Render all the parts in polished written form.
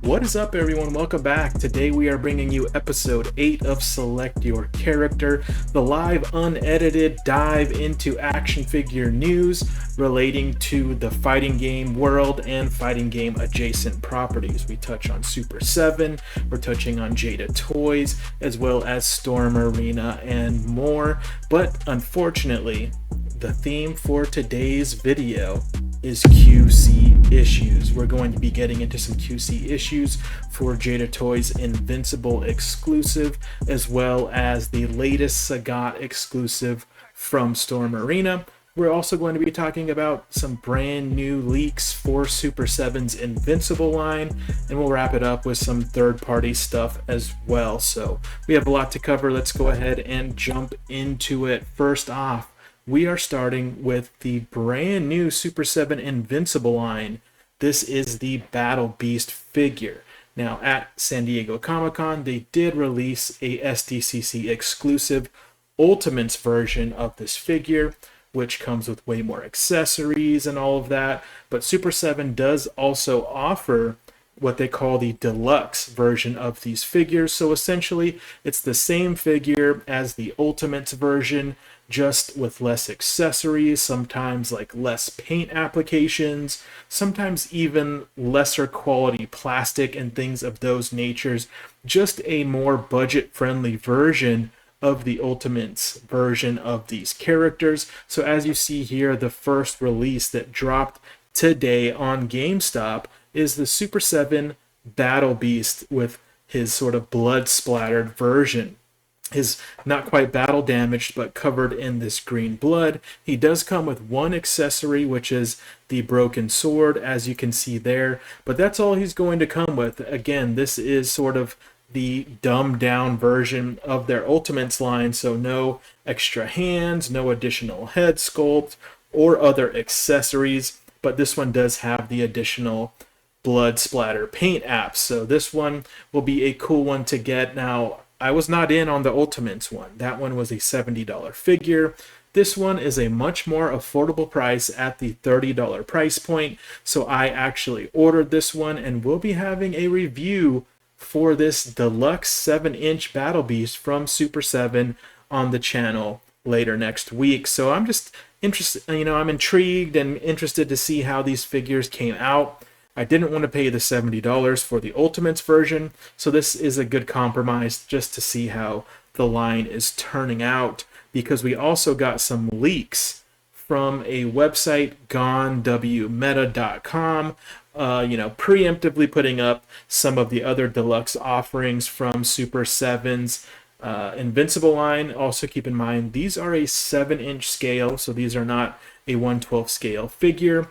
What is up, everyone? Welcome back. Today we are bringing you episode 8 of Select Your Character, the live unedited dive into action figure news relating to the fighting game world and fighting game adjacent properties. We touch on Super 7, we're touching on Jada Toys, as well as Storm Arena and more. But unfortunately, the theme for today's video is QC issues. We're going to be getting into some QC issues for Jada Toys Invincible exclusive, as well as the latest Sagat exclusive from Storm Arena. We're also going to be talking about some brand new leaks for Super 7's Invincible line, and we'll wrap it up with some third-party stuff as well. So we have a lot to cover. Let's go ahead and jump into it. First off, we are starting with the brand new Super 7 Invincible line. This is the Battle Beast figure. Now, at San Diego Comic-Con, they did release a SDCC exclusive Ultimates version of this figure, which comes with way more accessories and all of that. But Super 7 does also offer what they call the deluxe version of these figures. So essentially, it's the same figure as the Ultimates version, just with less accessories, sometimes like less paint applications, sometimes even lesser quality plastic and things of those natures. Just a more budget-friendly version of the Ultimates version of these characters. So as you see here, the first release that dropped today on GameStop is the Super 7 Battle Beast with his sort of blood-splattered version. Is not quite battle damaged, but covered in this green blood. He does come with one accessory, which is the broken sword, as you can see there. But that's all he's going to come with. Again, this is sort of the dumbed down version of their Ultimates line, so no extra hands, no additional head sculpt, or other accessories. But this one does have the additional blood splatter paint apps. So this one will be a cool one to get. Now, I was not in on the Ultimates one. That one was a $70 figure. This one is a much more affordable price at the $30 price point. So I actually ordered this one and will be having a review for this deluxe 7-inch Battle Beast from Super 7 on the channel later next week. So I'm just interested, I'm intrigued and interested to see how these figures came out. I didn't want to pay the $70 for the Ultimates version, so this is a good compromise just to see how the line is turning out, because we also got some leaks from a website, gonewmeta.com, preemptively putting up some of the other deluxe offerings from Super 7's Invincible line. Also keep in mind, these are a 7-inch scale, so these are not a 1/12 scale figure.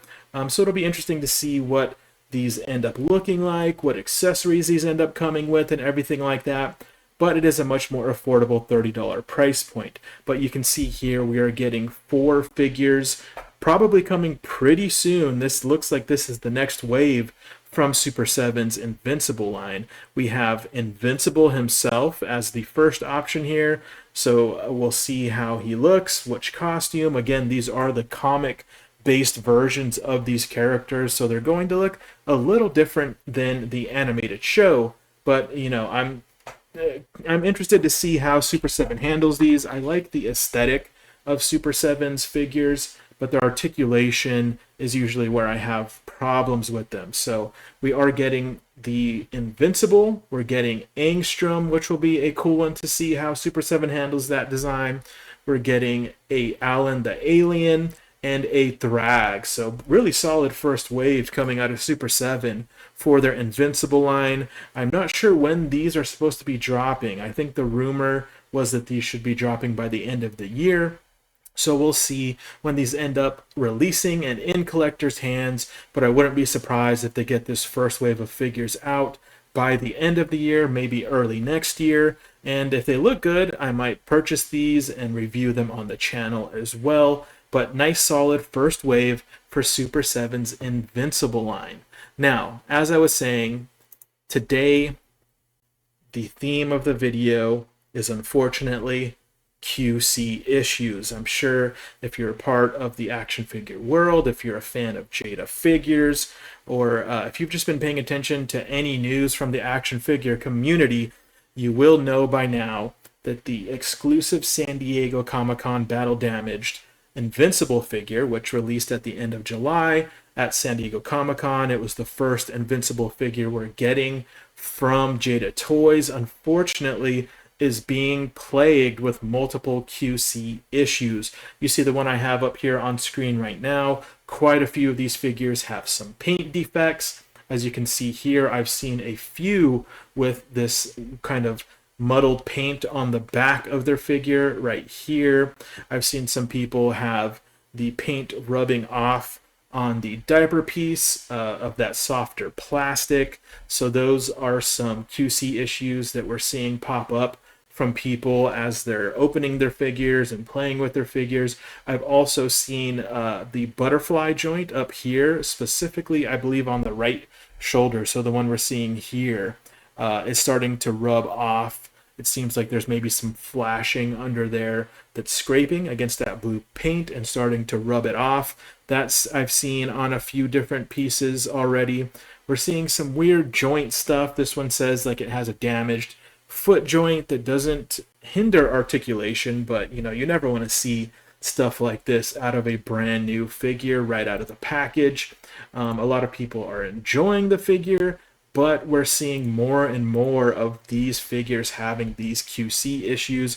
So it'll be interesting to see what these end up looking like, what accessories these end up coming with, and everything like that. But it is a much more affordable $30 price point. But you can see here we are getting 4 figures, probably coming pretty soon. This looks like this is the next wave from Super 7's Invincible line. We have Invincible himself as the first option here. So we'll see how he looks, which costume. Again, these are the comic-based versions of these characters, so they're going to look a little different than the animated show. But I'm interested to see how Super 7 handles these. I like the aesthetic of Super 7's figures, but their articulation is usually where I have problems with them. So we are getting the Invincible, we're getting Angstrom, which will be a cool one to see how Super 7 handles that design. We're getting a Alan the Alien and a Thrag. So really solid first wave coming out of Super 7 for their Invincible line. I'm not sure when these are supposed to be dropping. I think the rumor was that these should be dropping by the end of the year. So we'll see when these end up releasing and in collectors' hands, but I wouldn't be surprised if they get this first wave of figures out by the end of the year, maybe early next year. And if they look good, I might purchase these and review them on the channel as well. But nice solid first wave for Super 7's Invincible line. Now, as I was saying, today the theme of the video is unfortunately QC issues. I'm sure if you're a part of the action figure world, if you're a fan of Jada figures, or if you've just been paying attention to any news from the action figure community, you will know by now that the exclusive San Diego Comic-Con Battle Damaged Invincible figure, which released at the end of July at San Diego Comic-Con, it was the first Invincible figure we're getting from Jada Toys, unfortunately is being plagued with multiple QC issues. You see the one I have up here on screen right now. Quite a few of these figures have some paint defects. As you can see here, I've seen a few with this kind of muddled paint on the back of their figure right here. I've seen some people have the paint rubbing off on the diaper piece of that softer plastic. So those are some QC issues that we're seeing pop up from people as they're opening their figures and playing with their figures. I've also seen the butterfly joint up here, specifically I believe on the right shoulder, so the one we're seeing here, is starting to rub off. It seems like there's maybe some flashing under there that's scraping against that blue paint and starting to rub it off. That's I've seen on a few different pieces already. We're seeing some weird joint stuff. This one says like it has a damaged foot joint that doesn't hinder articulation, but you know, you never want to see stuff like this out of a brand new figure right out of the package. A lot of people are enjoying the figure, but we're seeing more and more of these figures having these QC issues.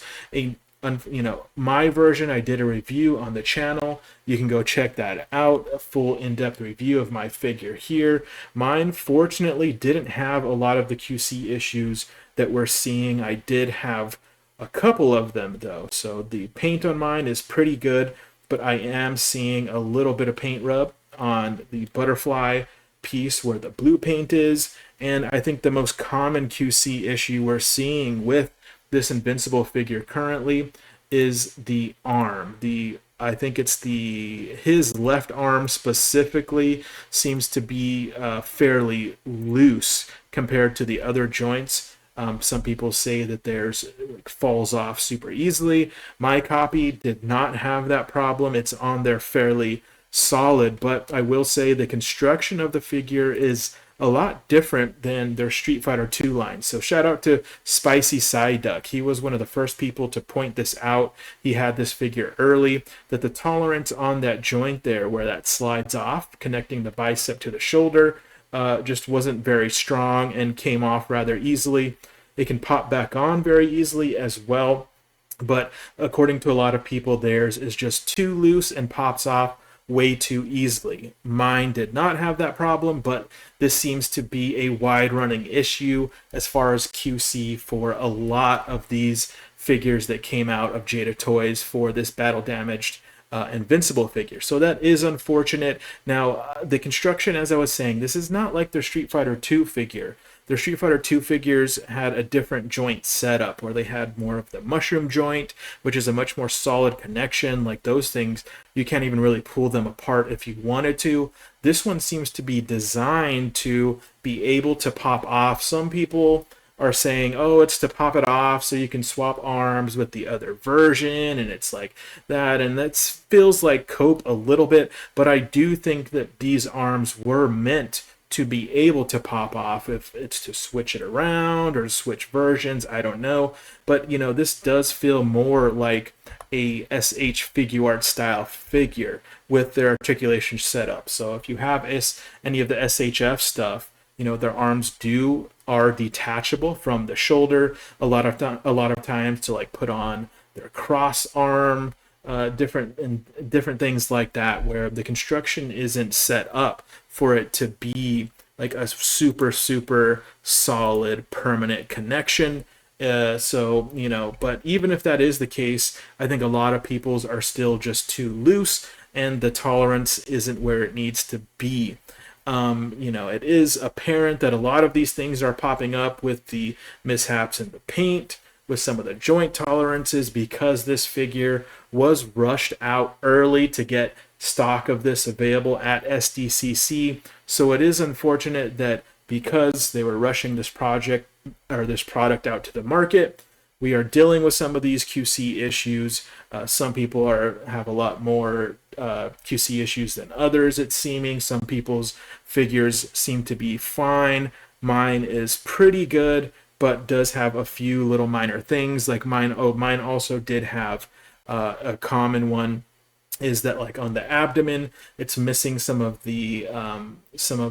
My version, I did a review on the channel. You can go check that out, a full in-depth review of my figure here. Mine, fortunately, didn't have a lot of the QC issues that we're seeing. I did have a couple of them, though. So the paint on mine is pretty good, but I am seeing a little bit of paint rub on the butterfly piece where the blue paint is. And I think the most common QC issue we're seeing with this Invincible figure currently is the arm. I think it's his left arm specifically seems to be fairly loose compared to the other joints. Some people say that theirs falls off super easily. My copy did not have that problem. It's on there fairly solid, but I will say the construction of the figure is a lot different than their Street Fighter 2 line. So shout out to Spicy Psyduck. He was one of the first people to point this out. He had this figure early, that the tolerance on that joint there where that slides off, connecting the bicep to the shoulder, just wasn't very strong and came off rather easily. It can pop back on very easily as well, but according to a lot of people, theirs is just too loose and pops off way too easily. Mine did not have that problem, but this seems to be a wide-running issue as far as QC for a lot of these figures that came out of Jada Toys for this battle-damaged Invincible figure. So that is unfortunate. Now, the construction, as I was saying, this is not like their Street Fighter 2 figure. Their Street Fighter 2 figures had a different joint setup where they had more of the mushroom joint, which is a much more solid connection. Like those things, you can't even really pull them apart if you wanted to. This one seems to be designed to be able to pop off. Some people are saying, oh, it's to pop it off so you can swap arms with the other version, and it's like that, and that feels like cope a little bit, but I do think that these arms were meant to be able to pop off. If it's to switch it around or switch versions, I don't know, but you know, this does feel more like a SH figure art style figure with their articulation set up. So if you have any of the SHF stuff, you know, their arms are detachable from the shoulder a lot of times to like put on their cross arm, different things like that, where the construction isn't set up for it to be like a super solid permanent connection. So, you know, but even if that is the case, I think a lot of people's are still just too loose and the tolerance isn't where it needs to be. You know, it is apparent that a lot of these things are popping up with the mishaps in the paint, with some of the joint tolerances, because this figure was rushed out early to get stock of this available at SDCC. So it is unfortunate that because they were rushing this product out to the market, we are dealing with some of these QC issues. Some people have a lot more QC issues than others, it's seeming. Some people's figures seem to be fine. Mine is pretty good, but does have a few little minor things. Like mine also did have a common one, is that like on the abdomen, it's missing some of the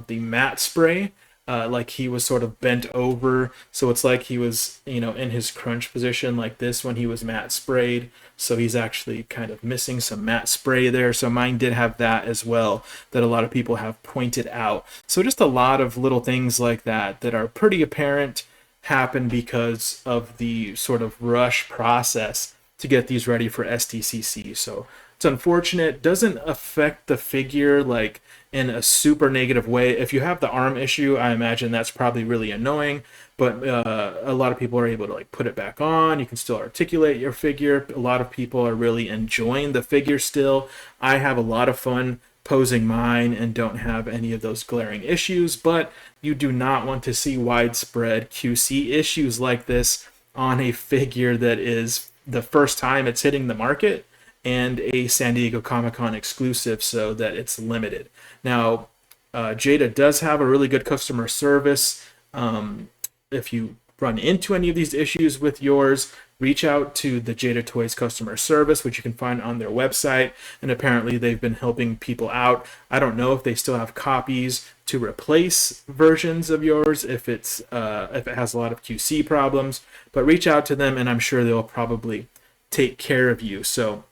matte spray. Like he was sort of bent over, so it's like he was, in his crunch position like this when he was matte sprayed. So he's actually kind of missing some matte spray there. So mine did have that as well, that a lot of people have pointed out. So just a lot of little things like that are pretty apparent happen because of the sort of rush process to get these ready for STCC. So it's unfortunate. Doesn't affect the figure like in a super negative way. If you have the arm issue, I imagine that's probably really annoying, but a lot of people are able to like put it back on. You can still articulate your figure. A lot of people are really enjoying the figure still. I have a lot of fun posing mine and don't have any of those glaring issues, but you do not want to see widespread QC issues like this on a figure that is the first time it's hitting the market and a San Diego Comic-Con exclusive, so that it's limited. Now, Jada does have a really good customer service. If you run into any of these issues with yours, reach out to the Jada Toys customer service, which you can find on their website, and apparently they've been helping people out. I don't know if they still have copies to replace versions of yours if it has a lot of QC problems, but reach out to them and I'm sure they'll probably take care of you. So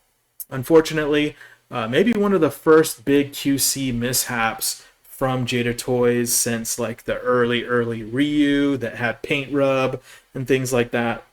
unfortunately, maybe one of the first big QC mishaps from Jada Toys since like the early Ryu that had paint rub and things like that.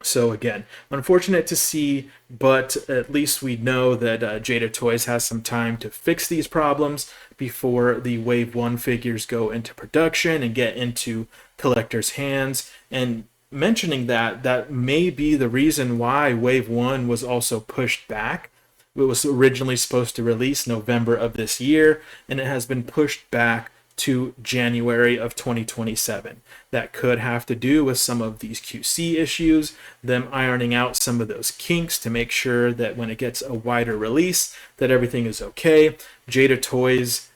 So again, unfortunate to see, but at least we know that Jada Toys has some time to fix these problems before the Wave 1 figures go into production and get into collectors' hands. And mentioning that may be the reason why Wave 1 was also pushed back. It was originally supposed to release November of this year, and it has been pushed back to January of 2027. That could have to do with some of these QC issues, them ironing out some of those kinks to make sure that when it gets a wider release, that everything is okay. Jada Toys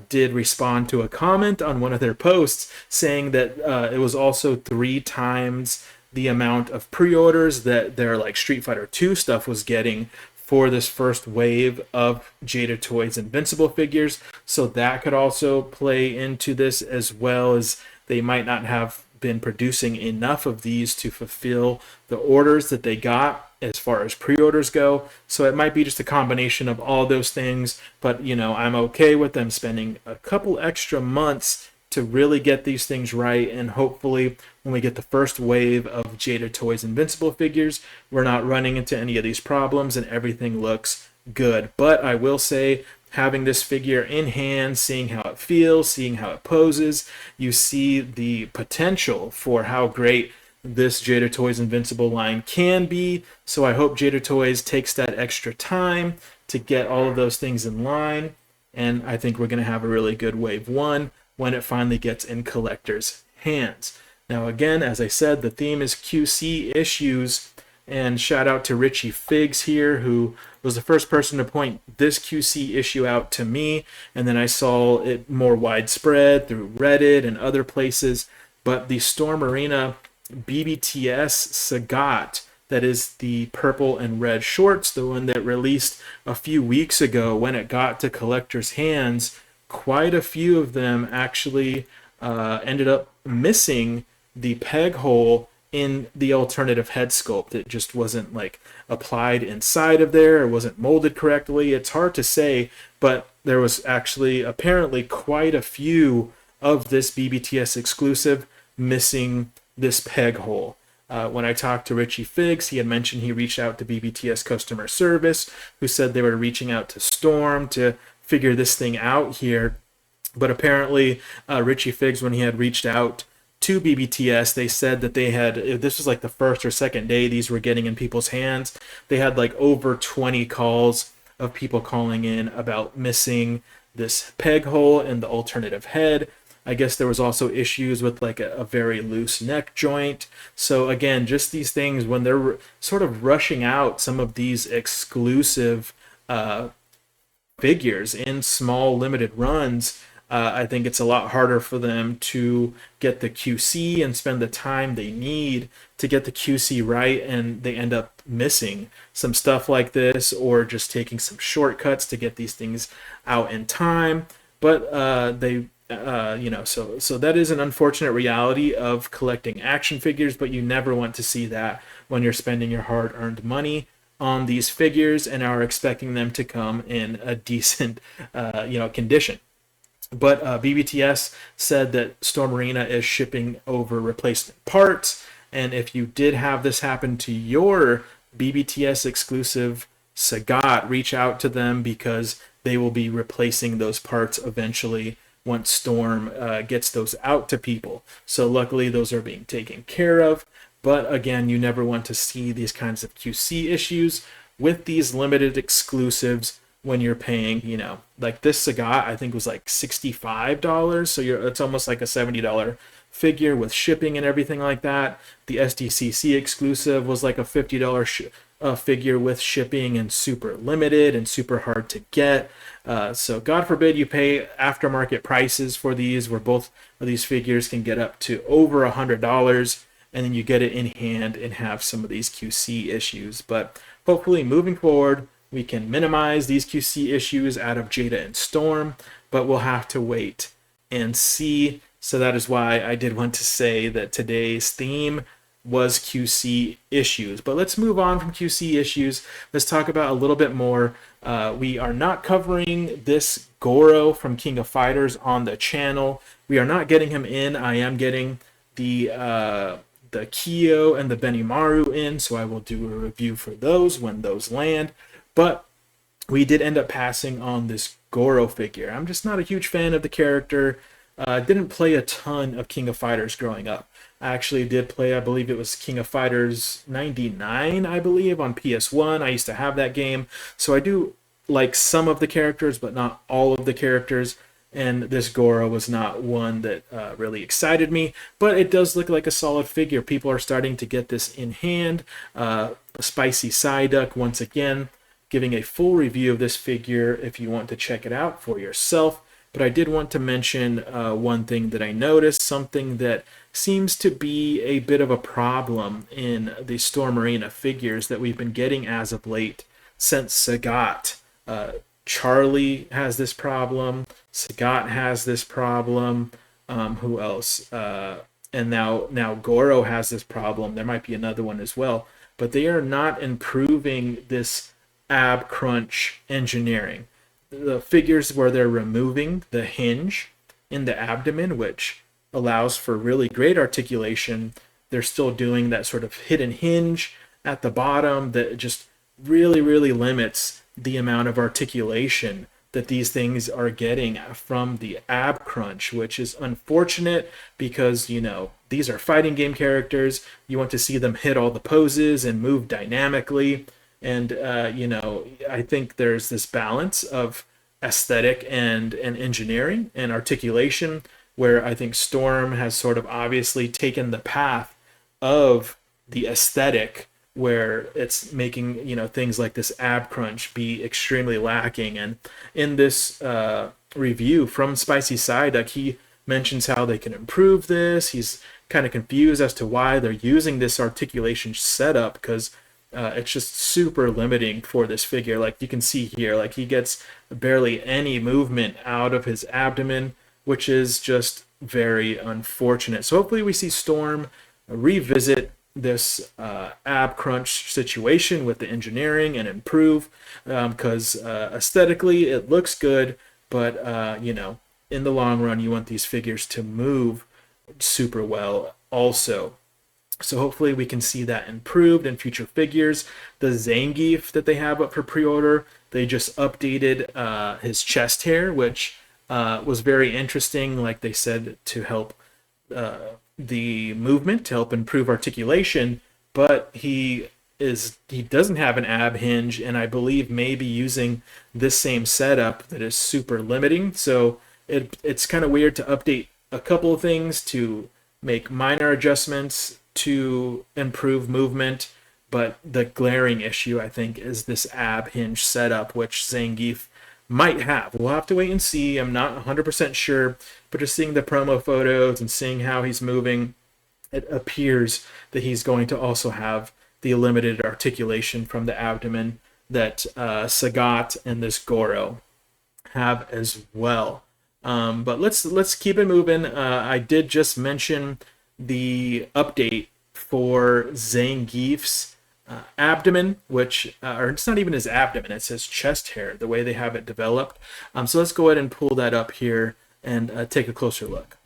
did respond to a comment on one of their posts saying that it was also 3 times the amount of pre-orders that their like Street Fighter 2 stuff was getting for this first wave of Jada Toys Invincible figures. So that could also play into this, as well as they might not have been producing enough of these to fulfill the orders that they got as far as pre-orders go. So it might be just a combination of all those things, but I'm okay with them spending a couple extra months to really get these things right, and hopefully when we get the first wave of Jada Toys Invincible figures, we're not running into any of these problems and everything looks good. But I will say, having this figure in hand, seeing how it feels, seeing how it poses, you see the potential for how great this Jada Toys Invincible line can be. So I hope Jada Toys takes that extra time to get all of those things in line, and I think we're going to have a really good Wave 1 when it finally gets in collectors' hands. Now again, as I said, the theme is QC issues, and shout out to Richie Figs here, who was the first person to point this QC issue out to me, and then I saw it more widespread through Reddit and other places. But the Storm Arena BBTS Sagat, that is the purple and red shorts, the one that released a few weeks ago, when it got to collectors' hands, quite a few of them actually ended up missing the peg hole in the alternative head sculpt. It just wasn't like applied inside of there. It wasn't molded correctly. It's hard to say, but there was actually apparently quite a few of this BBTS exclusive missing this peg hole. When I talked to Richie Figs, he had mentioned he reached out to BBTS customer service, who said they were reaching out to Storm to figure this thing out here. But apparently Richie Figs, when he had reached out to BBTS, they said that they had, this was like the first or second day these were getting in people's hands, they had like over 20 calls of people calling in about missing this peg hole in the alternative head. I guess there was also issues with like a very loose neck joint. So again, just these things when they're sort of rushing out some of these exclusive figures in small limited runs, I think it's a lot harder for them to get the QC and spend the time they need to get the QC right, and they end up missing some stuff like this or just taking some shortcuts to get these things out in time. But so that is an unfortunate reality of collecting action figures, but you never want to see that when you're spending your hard-earned money on these figures and are expecting them to come in a decent, condition. But BBTS said that Storm Arena is shipping over replacement parts, and if you did have this happen to your BBTS exclusive Sagat, reach out to them because they will be replacing those parts eventually once Storm gets those out to people. So luckily those are being taken care of. But again, you never want to see these kinds of QC issues with these limited exclusives when you're paying, like this Sagat, I think was like $65. So it's almost like a $70 figure with shipping and everything like that. The SDCC exclusive was like a $50 figure with shipping and super limited and super hard to get. So God forbid you pay aftermarket prices for these, where both of these figures can get up to over $100. And then you get it in hand and have some of these QC issues. But hopefully moving forward, we can minimize these QC issues out of Jada and Storm, but we'll have to wait and see. So that is why I did want to say that today's theme was QC issues. But let's move on from QC issues. Let's talk about a little bit more. We are not covering this Goro from King of Fighters on the channel. We are not getting him in. I am getting the Kyo and the Benimaru in, so I will do a review for those when those land. But we did end up passing on this Goro figure. I'm just not a huge fan of the character. Didn't play a ton of King of Fighters growing up. I actually did play, I believe it was King of Fighters 99, I believe, on PS1. I used to have that game. So I do like some of the characters, but not all of the characters. And this Goro was not one that really excited me, but it does look like a solid figure. People are starting to get this in hand. Spicy Psyduck, once again, giving a full review of this figure if you want to check it out for yourself. But I did want to mention one thing that I noticed, something that seems to be a bit of a problem in the Storm Arena figures that we've been getting as of late since Sagat. Charlie has this problem. Sagat has this problem. Who else? And now Goro has this problem. There might be another one as well. But they are not improving this ab crunch engineering. The figures where they're removing the hinge in the abdomen, which allows for really great articulation, they're still doing that sort of hidden hinge at the bottom that just really, really limits the amount of articulation that these things are getting from the ab crunch, which is unfortunate because, these are fighting game characters. You want to see them hit all the poses and move dynamically. And, I think there's this balance of aesthetic and engineering and articulation where I think Storm has sort of obviously taken the path of the aesthetic, where it's making things like this ab crunch be extremely lacking. And in this review from Spicy Psyduck, he mentions how they can improve this. He's kind of confused as to why they're using this articulation setup, because it's just super limiting for this figure. Like you can see here, like he gets barely any movement out of his abdomen, which is just very unfortunate. So hopefully we see Storm revisit this ab crunch situation with the engineering and improve, because aesthetically it looks good, but in the long run you want these figures to move super well also. So hopefully we can see that improved in future figures. The Zangief that they have up for pre-order, they just updated his chest hair, which was very interesting, like they said, to help the movement, to help improve articulation, but he doesn't have an ab hinge, and I believe maybe using this same setup that is super limiting. So it's kind of weird to update a couple of things to make minor adjustments to improve movement, but the glaring issue, I think, is this ab hinge setup, which Zangief might have. We'll have to wait and see. I'm not 100% sure, but just seeing the promo photos and seeing how he's moving, it appears that he's going to also have the limited articulation from the abdomen that Sagat and this Goro have as well. But let's keep it moving. I did just mention the update for Zangief's abdomen, which, or it's not even his abdomen, it's his chest hair, the way they have it developed. So let's go ahead and pull that up here and take a closer look.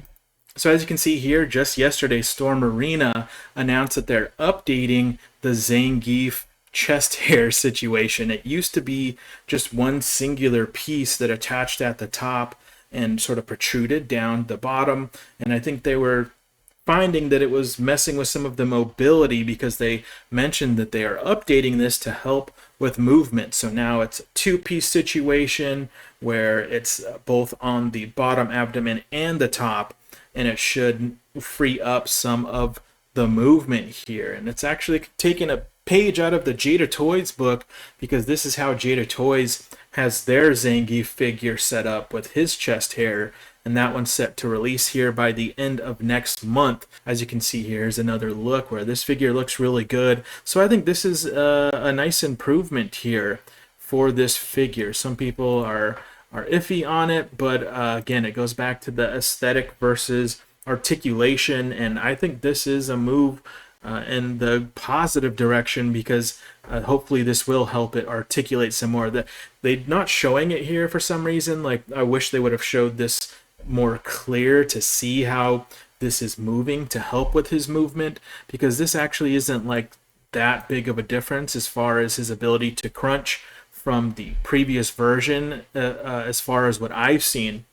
So as you can see here, just yesterday, Storm Arena announced that they're updating the Zangief chest hair situation. It used to be just one singular piece that attached at the top and sort of protruded down the bottom. And I think they were finding that it was messing with some of the mobility, because they mentioned that they are updating this to help with movement. So now it's a two-piece situation where it's both on the bottom abdomen and the top, and it should free up some of the movement here. And it's actually taking a page out of the Jada Toys book, because this is how Jada Toys has their Zangief figure set up with his chest hair, and that one's set to release here by the end of next month. As you can see, here's another look where this figure looks really good. So I think this is a nice improvement here for this figure. Some people are iffy on it, but again, it goes back to the aesthetic versus articulation, and I think this is a move in the positive direction, because hopefully this will help it articulate some more. They're not showing it here for some reason. Like, I wish they would have showed this more clear to see how this is moving to help with his movement, because this actually isn't like that big of a difference as far as his ability to crunch from the previous version, as far as what I've seen.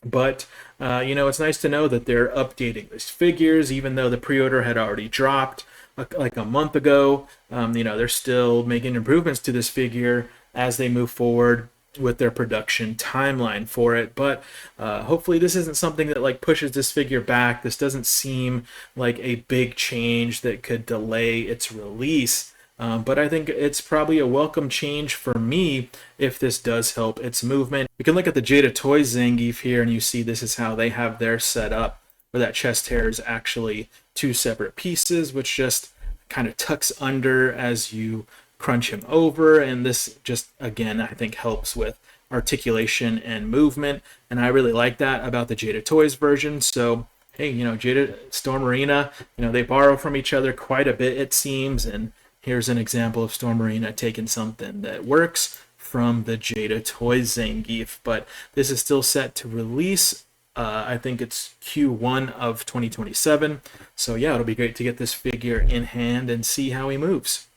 But you know, it's nice to know that they're updating these figures, even though the pre-order had already dropped like a month ago. You know, they're still making improvements to this figure as they move forward with their production timeline for it. But hopefully this isn't something that like pushes this figure back. This doesn't seem like a big change that could delay its release. But I think it's probably a welcome change for me if this does help its movement. You can look at the Jada Toys Zangief here, and you see this is how they have their set up, where that chest hair is actually two separate pieces, which just kind of tucks under as you crunch him over. And this just, again, I think helps with articulation and movement. And I really like that about the Jada Toys version. So, hey, you know, Jada, Storm Arena, you know, they borrow from each other quite a bit, it seems. And here's an example of Storm Arena taking something that works from the Jada Toys Zangief. But this is still set to release. I think it's Q1 of 2027. So yeah, it'll be great to get this figure in hand and see how he moves.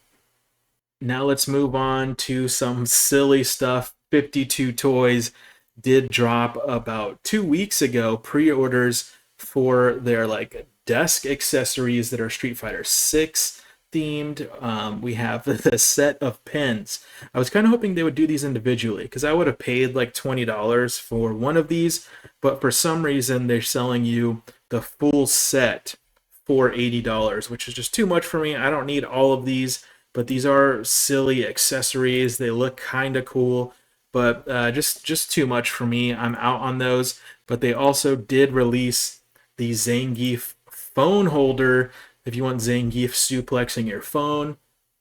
Now let's move on to some silly stuff. 52 Toys did drop about 2 weeks ago pre-orders for their like desk accessories that are Street Fighter 6 themed. We have the set of pens. I was kind of hoping they would do these individually, because I would have paid like $20 for one of these, but for some reason they're selling you the full set for $80, which is just too much for me. I don't need all of these, but these are silly accessories. They look kind of cool, but just too much for me. I'm out on those. But they also did release the Zangief phone holder. If you want Zangief suplexing your phone,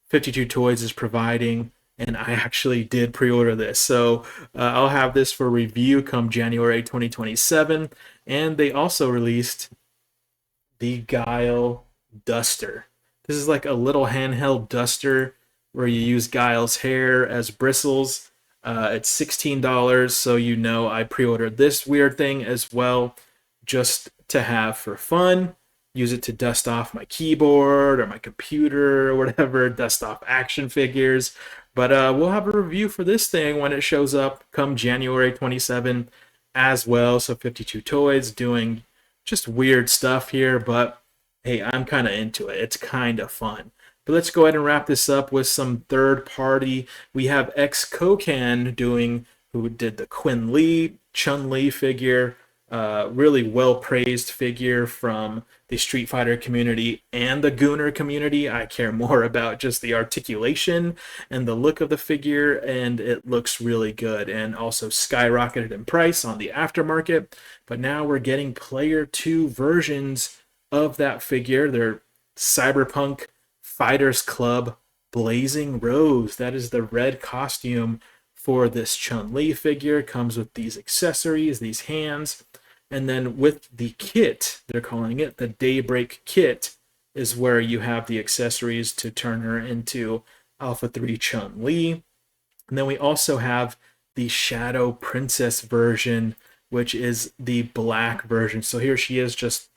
52 Toys is providing, and I actually did pre-order this. So I'll have this for review come January 2027. And they also released the Guile Duster. This is like a little handheld duster where you use Guile's hair as bristles. It's $16, so you know I pre-ordered this weird thing as well, just to have for fun. Use it to dust off my keyboard or my computer or whatever, dust off action figures. But we'll have a review for this thing when it shows up come January 27 as well. So 52 Toys doing just weird stuff here, but hey, I'm kind of into it. It's kind of fun. But let's go ahead and wrap this up with some third party. We have X Kokan doing, who did the Quinn Lee, Chun-Li figure. Really well praised figure from the Street Fighter community and the Gooner community. I care more about just the articulation and the look of the figure, and it looks really good, and also skyrocketed in price on the aftermarket. But now we're getting player 2 versions of that figure. They're Cyberpunk Fighters Club Blazing Rose. That is the red costume for this Chun-Li figure. Comes with these accessories, these hands, and then with the kit, they're calling it the Daybreak Kit, is where you have the accessories to turn her into Alpha 3 Chun-Li. And then we also have the Shadow Princess version, which is the black version. So here she is, just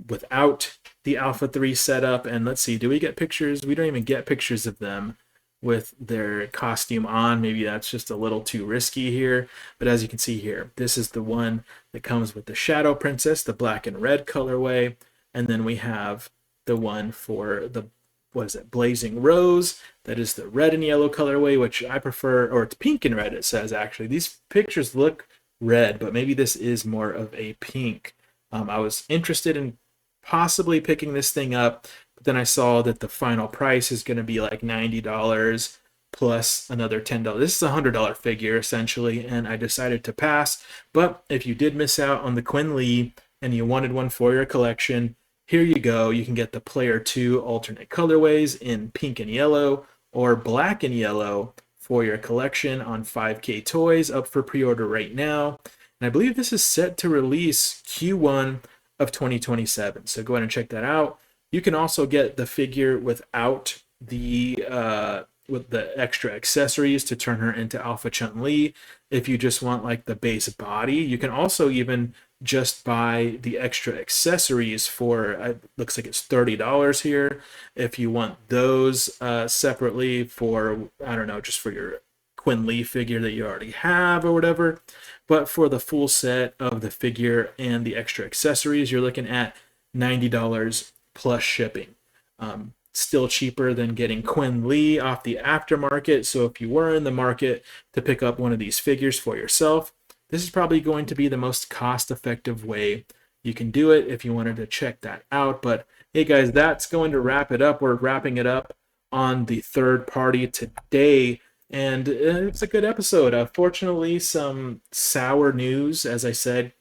without the Alpha 3 setup. And let's see, do we get pictures? We don't even get pictures of them with their costume on. Maybe that's just a little too risky here, but as you can see here, this is the one that comes with the Shadow Princess, the black and red colorway, and then we have the one for the, what is it, Blazing Rose, that is the red and yellow colorway, which I prefer, or it's pink and red, it says. Actually, these pictures look red, but maybe this is more of a pink. I was interested in possibly picking this thing up, but then I saw that the final price is going to be like $90 plus another $10. This is a $100 figure essentially, and I decided to pass. But if you did miss out on the Quinn Lee and you wanted one for your collection, here you go. You can get the player 2 alternate colorways in pink and yellow or black and yellow for your collection on 5K Toys, up for pre-order right now. And I believe this is set to release Q1 of 2027. So go ahead and check that out. You can also get the figure without the with the extra accessories to turn her into Alpha Chun-Li. If you just want like the base body, you can also even just buy the extra accessories for, it looks like it's $30 here. If you want those separately for, I don't know, just for your Quinn Lee figure that you already have or whatever. But for the full set of the figure and the extra accessories, you're looking at $90 plus shipping. Still cheaper than getting Quinn Lee off the aftermarket. So if you were in the market to pick up one of these figures for yourself, this is probably going to be the most cost-effective way you can do it if you wanted to check that out. But hey guys, that's going to wrap it up. We're wrapping it up on the third party today, and it's a good episode. Fortunately, some sour news. As I said,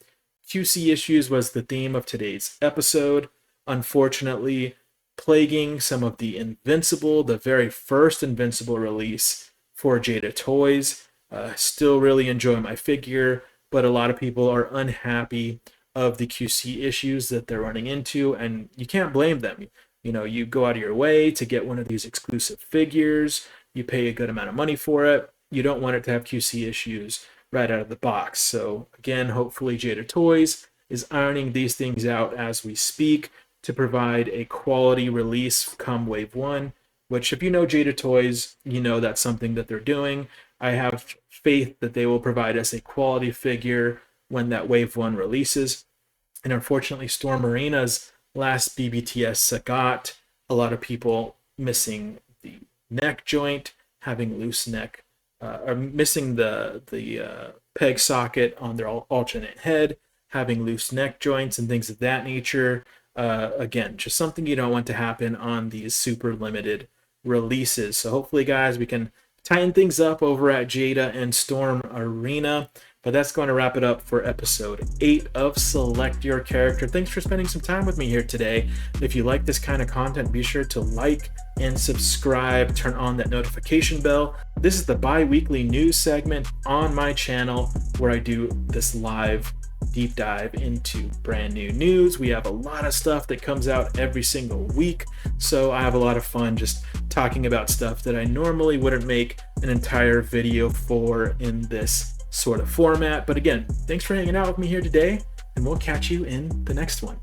QC issues was the theme of today's episode. Unfortunately, plaguing some of the Invincible, the very first Invincible release for Jada Toys. Still really enjoy my figure, but a lot of people are unhappy of the QC issues that they're running into, and you can't blame them. You know, you go out of your way to get one of these exclusive figures, you pay a good amount of money for it, you don't want it to have QC issues right out of the box. So again, hopefully Jada Toys is ironing these things out as we speak to provide a quality release come Wave 1, which if you know Jada Toys, you know that's something that they're doing. I have faith that they will provide us a quality figure when that Wave 1 releases. And unfortunately, Storm Arena's last BBTS got a lot of people missing the neck joint, having loose neck, or missing the peg socket on their alternate head, having loose neck joints and things of that nature. Again, just something you don't want to happen on these super limited releases. So hopefully, guys, we can tighten things up over at Jada and Storm Arena. But that's going to wrap it up for episode 8 of Select Your Character. Thanks for spending some time with me here today. If you like this kind of content, be sure to like and subscribe, turn on that notification bell. This is the bi-weekly news segment on my channel where I do this live deep dive into brand new news. We have a lot of stuff that comes out every single week, so I have a lot of fun just talking about stuff that I normally wouldn't make an entire video for in this sort of format. But again, thanks for hanging out with me here today, and we'll catch you in the next one.